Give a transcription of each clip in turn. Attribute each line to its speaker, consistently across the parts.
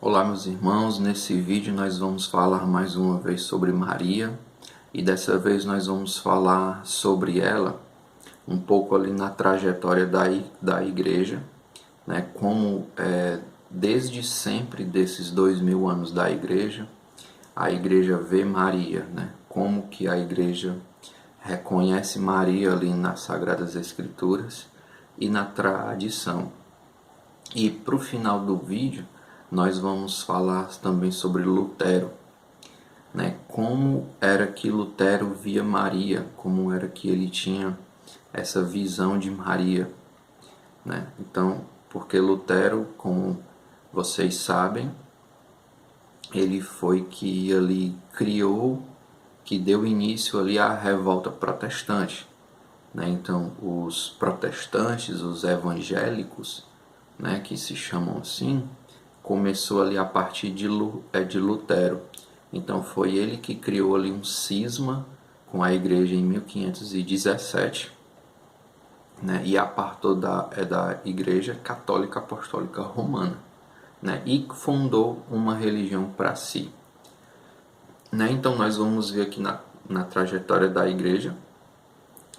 Speaker 1: Olá, meus irmãos. Nesse vídeo nós vamos falar mais uma vez sobre Maria, e dessa vez nós vamos falar sobre ela um pouco ali na trajetória da igreja, né? Como desde sempre, desses 2000 anos da igreja, a igreja vê Maria, né? Como que a igreja reconhece Maria ali nas Sagradas Escrituras e na tradição. E para o final do vídeo, nós vamos falar também sobre Lutero, né? Como era que Lutero via Maria, como era que ele tinha essa visão de Maria, né? Então, porque Lutero, como vocês sabem, ele foi que ali criou, que deu início ali à revolta protestante, né? Então, os protestantes, os evangélicos, né, que se chamam assim, começou ali a partir de Lutero. Então foi ele que criou ali um cisma com a igreja em 1517, né, e apartou da igreja católica apostólica romana, né, e fundou uma religião para si. Né? Então nós vamos ver aqui na trajetória da igreja,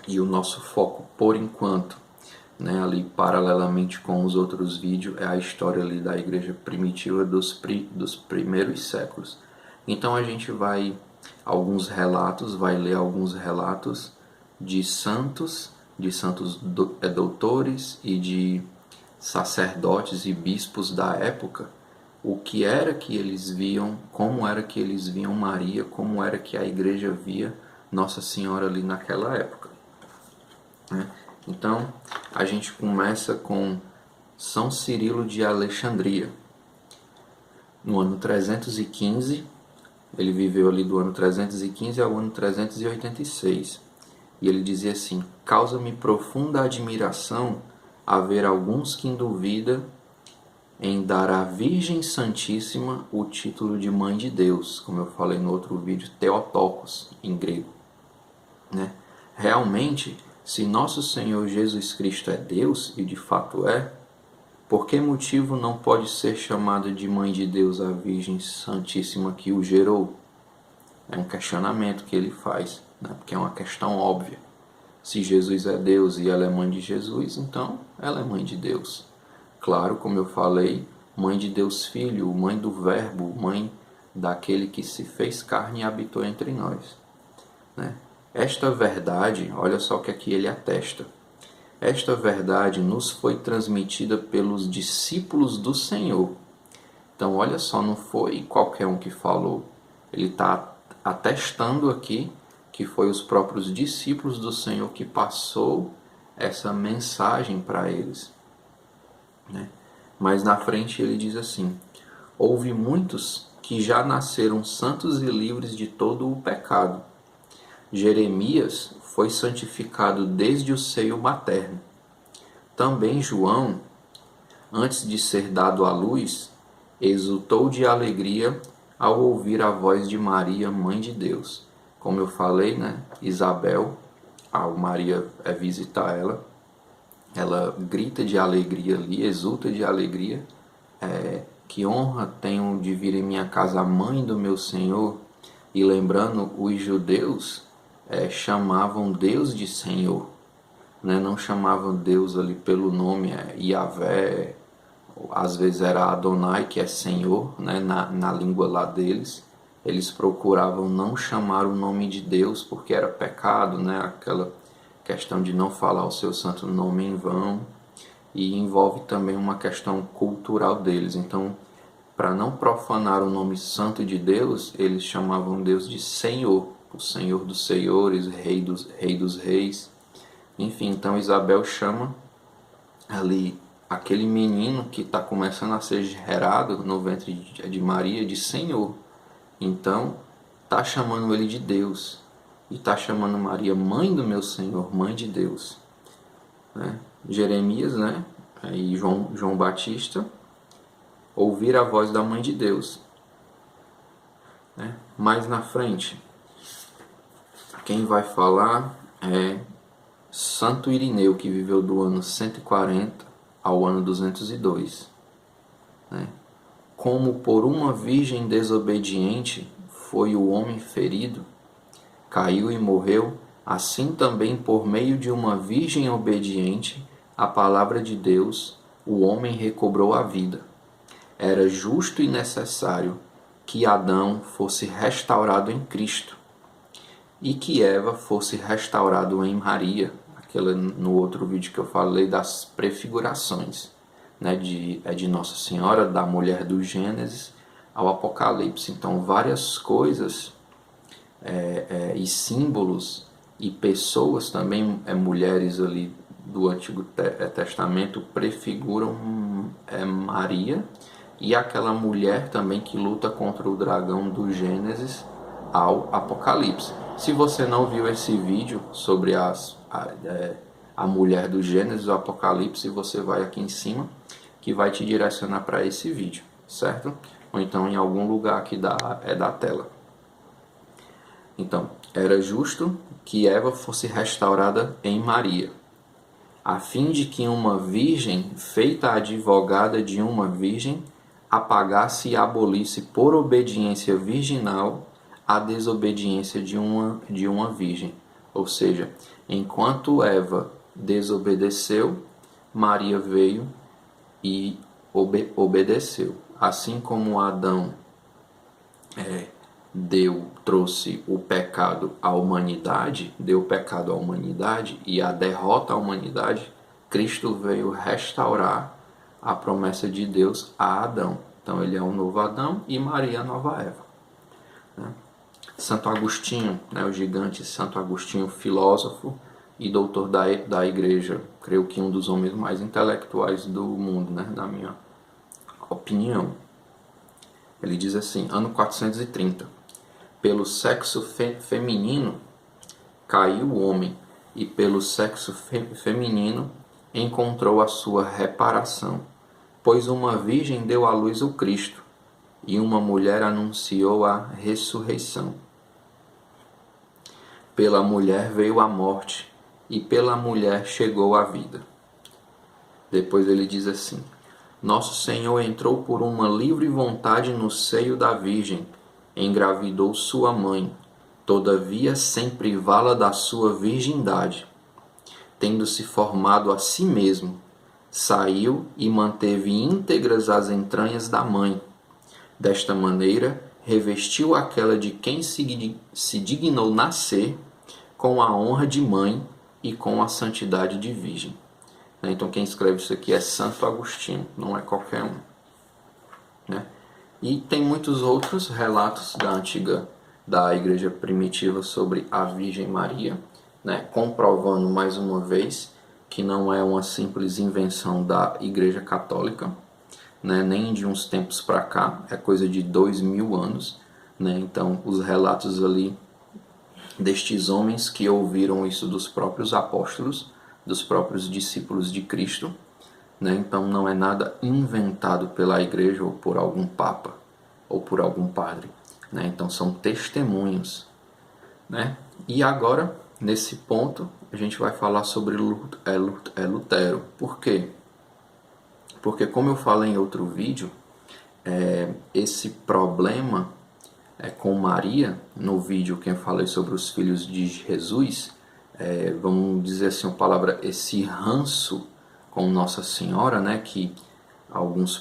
Speaker 1: e o nosso foco por enquanto, né, ali paralelamente com os outros vídeos, é a história ali da igreja primitiva dos primeiros séculos. Então a gente vai vai ler alguns relatos de santos doutores e de sacerdotes e bispos da época, o que era que eles viam, como era que eles viam Maria, como era que a igreja via Nossa Senhora ali naquela época, né? Então, a gente começa com São Cirilo de Alexandria. No ano 315, ele viveu ali do ano 315 ao ano 386. E ele dizia assim: causa-me profunda admiração haver alguns que duvida em dar à Virgem Santíssima o título de Mãe de Deus, como eu falei no outro vídeo, Theotokos, em grego, né? Realmente, se nosso Senhor Jesus Cristo é Deus, e de fato é, por que motivo não pode ser chamada de Mãe de Deus a Virgem Santíssima que o gerou? É um questionamento que ele faz, né? Porque é uma questão óbvia. Se Jesus é Deus e ela é mãe de Jesus, então ela é mãe de Deus. Claro, como eu falei, mãe de Deus Filho, mãe do Verbo, mãe daquele que se fez carne e habitou entre nós, né? Esta verdade, olha só o que aqui ele atesta. Esta verdade nos foi transmitida pelos discípulos do Senhor. Então, olha só, não foi qualquer um que falou. Ele está atestando aqui que foi os próprios discípulos do Senhor que passou essa mensagem para eles, né? Mas na frente ele diz assim: houve muitos que já nasceram santos e livres de todo o pecado. Jeremias foi santificado desde o seio materno. Também João, antes de ser dado à luz, exultou de alegria ao ouvir a voz de Maria, mãe de Deus. Como eu falei, né? Isabel, ao Maria visitar ela grita de alegria ali, exulta de alegria. Que honra tenho de vir em minha casa a mãe do meu Senhor. E lembrando, os judeus chamavam Deus de Senhor, né? Não chamavam Deus ali pelo nome Yahvé, às vezes era Adonai, que é Senhor, né? Na língua lá deles. Eles procuravam não chamar o nome de Deus porque era pecado, né? Aquela questão de não falar o seu santo nome em vão, e envolve também uma questão cultural deles. Então, para não profanar o nome santo de Deus, eles chamavam Deus de Senhor, o Senhor dos Senhores, Rei dos Reis. Enfim, então Isabel chama ali aquele menino que está começando a ser gerado no ventre de Maria de Senhor. Então, está chamando ele de Deus. E está chamando Maria mãe do meu Senhor, mãe de Deus, né? Jeremias, né? E João Batista ouvir a voz da mãe de Deus, né? Mais na frente, quem vai falar é Santo Irineu, que viveu do ano 140 ao ano 202, né? como por uma virgem desobediente foi o homem ferido, caiu e morreu, assim também por meio de uma virgem obediente à palavra de Deus, o homem recobrou a vida. Era justo e necessário que Adão fosse restaurado em Cristo e que Eva fosse restaurado em Maria, aquela no outro vídeo que eu falei das prefigurações, né, de Nossa Senhora, da mulher do Gênesis ao Apocalipse. Então várias coisas e símbolos e pessoas também, mulheres ali do Antigo Testamento prefiguram Maria e aquela mulher também que luta contra o dragão do Gênesis ao Apocalipse. Se você não viu esse vídeo sobre a mulher do Gênesis, o Apocalipse, você vai aqui em cima que vai te direcionar para esse vídeo, certo? Ou então em algum lugar aqui da tela. Então, era justo que Eva fosse restaurada em Maria, a fim de que uma virgem, feita advogada de uma virgem, apagasse e abolisse por obediência virginal a desobediência de uma virgem. Ou seja, enquanto Eva desobedeceu, Maria veio e obedeceu. Assim como Adão trouxe o pecado à humanidade, deu o pecado à humanidade e a derrota à humanidade, Cristo veio restaurar a promessa de Deus a Adão. Então ele é o novo Adão e Maria a nova Eva. Né? Santo Agostinho, o gigante Santo Agostinho, filósofo e doutor da igreja, creio que um dos homens mais intelectuais do mundo, na minha opinião. Ele diz assim, ano 430, pelo sexo feminino caiu o homem, e pelo sexo feminino encontrou a sua reparação, pois uma virgem deu à luz o Cristo, e uma mulher anunciou a ressurreição. Pela mulher veio a morte, e pela mulher chegou a vida. Depois ele diz assim, nosso Senhor entrou por uma livre vontade no seio da Virgem, engravidou sua mãe, todavia sem privá-la da sua virgindade. Tendo-se formado a si mesmo, saiu e manteve íntegras as entranhas da mãe. Desta maneira, revestiu aquela de quem se dignou nascer com a honra de mãe e com a santidade de virgem. Então quem escreve isso aqui é Santo Agostinho, não é qualquer um. E tem muitos outros relatos da igreja primitiva sobre a Virgem Maria, comprovando mais uma vez que não é uma simples invenção da igreja católica, nem de uns tempos para cá, é coisa de 2000 anos. Então os relatos ali destes homens que ouviram isso dos próprios apóstolos, dos próprios discípulos de Cristo, então não é nada inventado pela igreja ou por algum papa ou por algum padre, então são testemunhos. E agora, nesse ponto, a gente vai falar sobre Lutero. Por quê? Porque, como eu falei em outro vídeo, esse problema com Maria, no vídeo que eu falei sobre os filhos de Jesus, vamos dizer assim, a palavra, esse ranço com Nossa Senhora, que alguns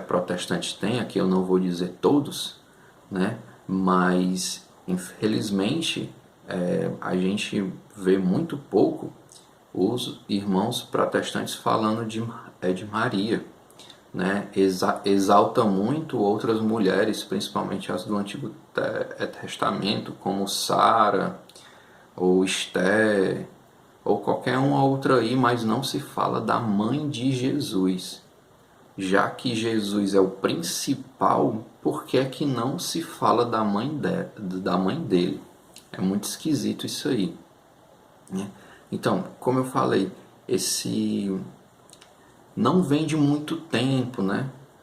Speaker 1: protestantes têm, aqui eu não vou dizer todos, mas infelizmente a gente vê muito pouco os irmãos protestantes falando de Maria, exalta muito outras mulheres, principalmente as do Antigo Testamento, como Sara ou Esther, ou qualquer uma outra aí, mas não se fala da mãe de Jesus. Já que Jesus é o principal, por que é que não se fala da mãe dele? É muito esquisito isso aí. Então, como eu falei, esse não vem de muito tempo,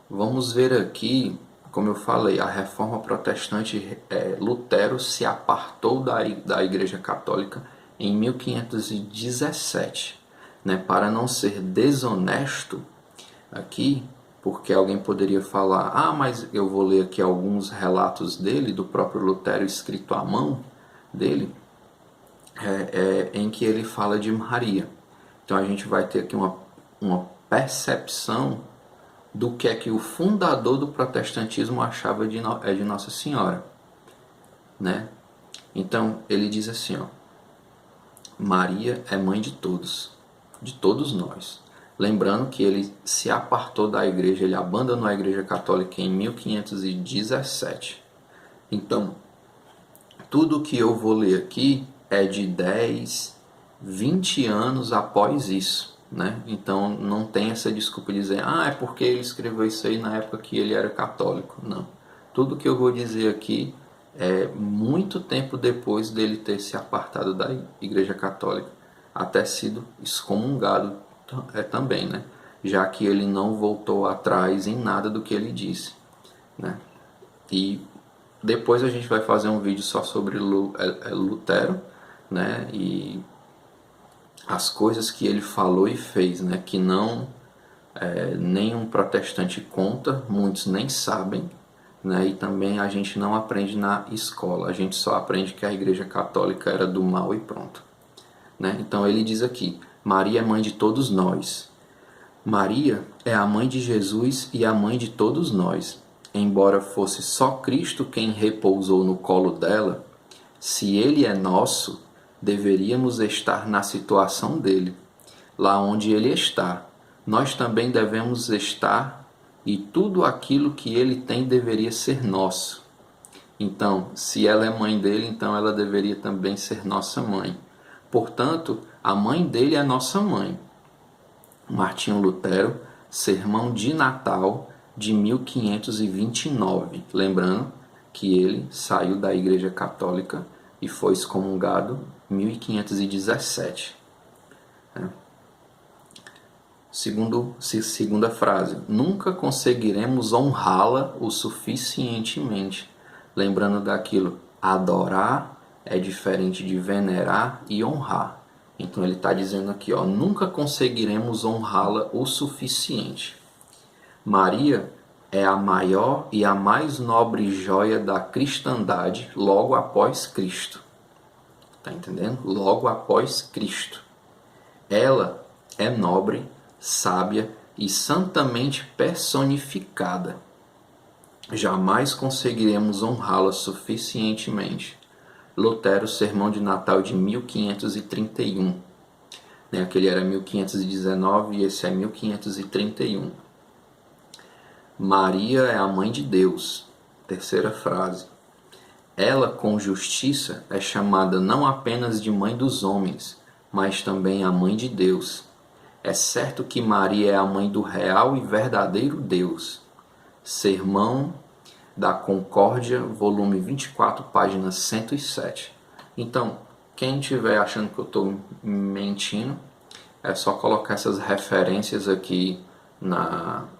Speaker 1: Vamos ver aqui, como eu falei, a reforma protestante, Lutero se apartou da Igreja Católica em 1517. Para não ser desonesto aqui, Porque alguém poderia falar, ah, mas eu vou ler aqui alguns relatos dele, do próprio Lutero, escrito à mão dele, em que ele fala de Maria. Então a gente vai ter aqui uma percepção do que é que o fundador do protestantismo achava de Nossa Senhora, né? Então ele diz assim, ó, Maria é mãe de todos nós. Lembrando que ele se apartou da igreja, ele abandonou a igreja católica em 1517. Então, tudo que eu vou ler aqui é de 10, 20 anos após isso, né? Então não tem essa desculpa de dizer, ah, é porque ele escreveu isso aí na época que ele era católico. Não. Tudo que eu vou dizer aqui é muito tempo depois dele ter se apartado da igreja católica, até sido excomungado também, né? Já que ele não voltou atrás em nada do que ele disse, né? E depois a gente vai fazer um vídeo só sobre Lutero, né? E as coisas que ele falou e fez, né? Que não nenhum protestante conta, muitos nem sabem, né? E também a gente não aprende na escola, a gente só aprende que a Igreja Católica era do mal e pronto, né? Então ele diz aqui, Maria é mãe de todos nós. Maria é a mãe de Jesus e a mãe de todos nós. Embora fosse só Cristo quem repousou no colo dela, se ele é nosso, deveríamos estar na situação dele. Lá onde ele está, nós também devemos estar, e tudo aquilo que ele tem deveria ser nosso. Então, se ela é mãe dele, então ela deveria também ser nossa mãe. Portanto, a mãe dele é nossa mãe. Martinho Lutero, Sermão de Natal de 1529. Lembrando que ele saiu da Igreja Católica e foi excomungado em 1517. Segunda frase, nunca conseguiremos honrá-la o suficientemente. Lembrando daquilo, adorar é diferente de venerar e honrar. Então ele está dizendo aqui, ó, nunca conseguiremos honrá-la o suficiente. Maria é a maior e a mais nobre joia da cristandade logo após Cristo. Tá entendendo? Logo após Cristo. Ela é nobre, sábia e santamente personificada. Jamais conseguiremos honrá-la suficientemente. Lutero, Sermão de Natal de 1531. Aquele era 1519 e esse é 1531. Maria é a mãe de Deus. Terceira frase. Ela, com justiça, é chamada não apenas de mãe dos homens, mas também a mãe de Deus. É certo que Maria é a mãe do real e verdadeiro Deus. Sermão da Concórdia, volume 24, página 107. Então, quem estiver achando que eu estou mentindo, é só colocar essas referências aqui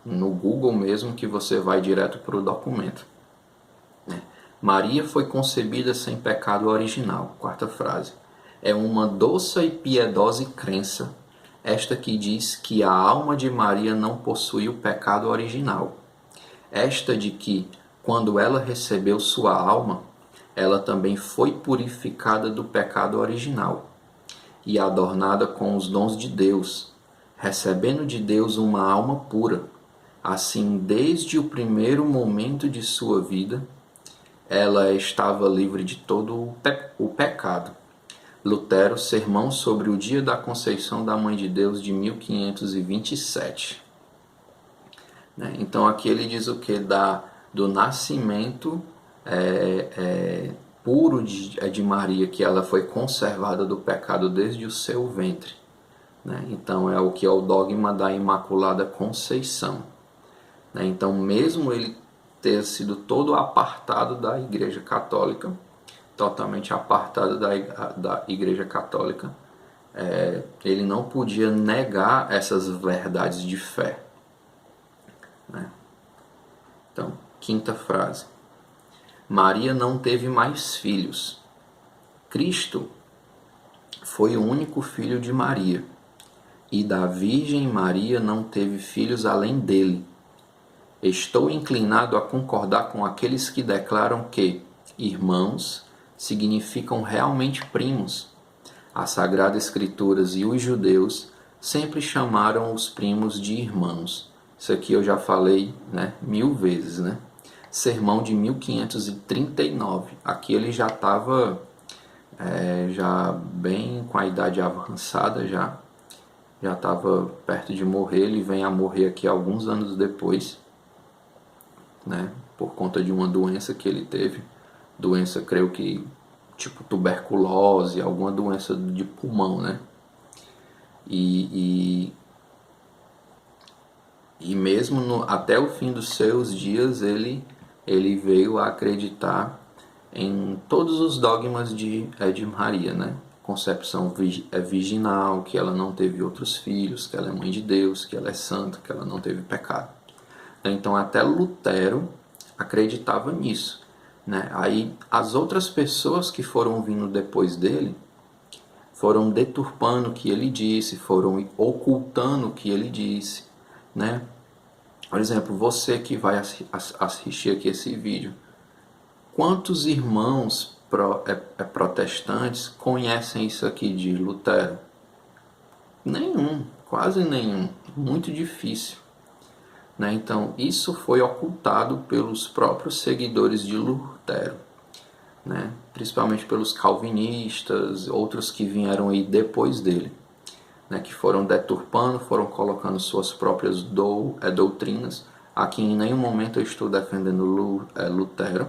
Speaker 1: no Google mesmo, que você vai direto para o documento. Maria foi concebida sem pecado original. Quarta frase. É uma doce e piedosa crença, esta que diz que a alma de Maria não possui o pecado original. Esta de que, quando ela recebeu sua alma, ela também foi purificada do pecado original e adornada com os dons de Deus, recebendo de Deus uma alma pura. Assim, desde o primeiro momento de sua vida, ela estava livre de todo o pecado. Lutero, Sermão sobre o Dia da Conceição da Mãe de Deus, de 1527. Então aqui ele diz o que? Do nascimento puro de Maria, que ela foi conservada do pecado desde o seu ventre. Então é o que é o dogma da Imaculada Conceição. Então mesmo ele ter sido todo apartado da Igreja Católica, totalmente apartado da Igreja Católica, ele não podia negar essas verdades de fé. Então, quinta frase. Maria não teve mais filhos. Cristo foi o único filho de Maria, e da Virgem Maria não teve filhos além dele. Estou inclinado a concordar com aqueles que declaram que irmãos significam realmente primos. As Sagradas Escrituras e os judeus sempre chamaram os primos de irmãos. Isso aqui eu já falei, 1000 vezes, né? Sermão de 1539. Aqui ele já estava já bem com a idade avançada, já estava perto de morrer. Ele vem a morrer aqui alguns anos depois, né? Por conta de uma doença que ele teve. Doença, creio que tipo tuberculose, alguma doença de pulmão, né? E mesmo até o fim dos seus dias ele veio a acreditar em todos os dogmas de Maria, né? Concepção virginal, que ela não teve outros filhos, que ela é mãe de Deus, que ela é santa, que ela não teve pecado. Então até Lutero acreditava nisso, né? Aí as outras pessoas que foram vindo depois dele foram deturpando o que ele disse, foram ocultando o que ele disse, né? Por exemplo, você que vai assistir aqui esse vídeo, quantos irmãos protestantes conhecem isso aqui de Lutero? Nenhum, quase nenhum, muito difícil, né? Então isso foi ocultado pelos próprios seguidores de Lutero, né? Principalmente pelos calvinistas, outros que vieram aí depois dele, né? Que foram deturpando, foram colocando suas próprias doutrinas. Aqui em nenhum momento eu estou defendendo Lutero,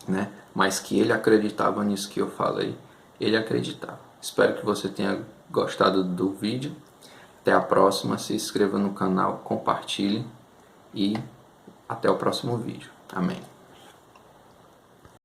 Speaker 1: né? Mas que ele acreditava nisso que eu falei, ele acreditava. Espero que você tenha gostado do vídeo. Até a próxima, se inscreva no canal, compartilhe e até o próximo vídeo. Amém.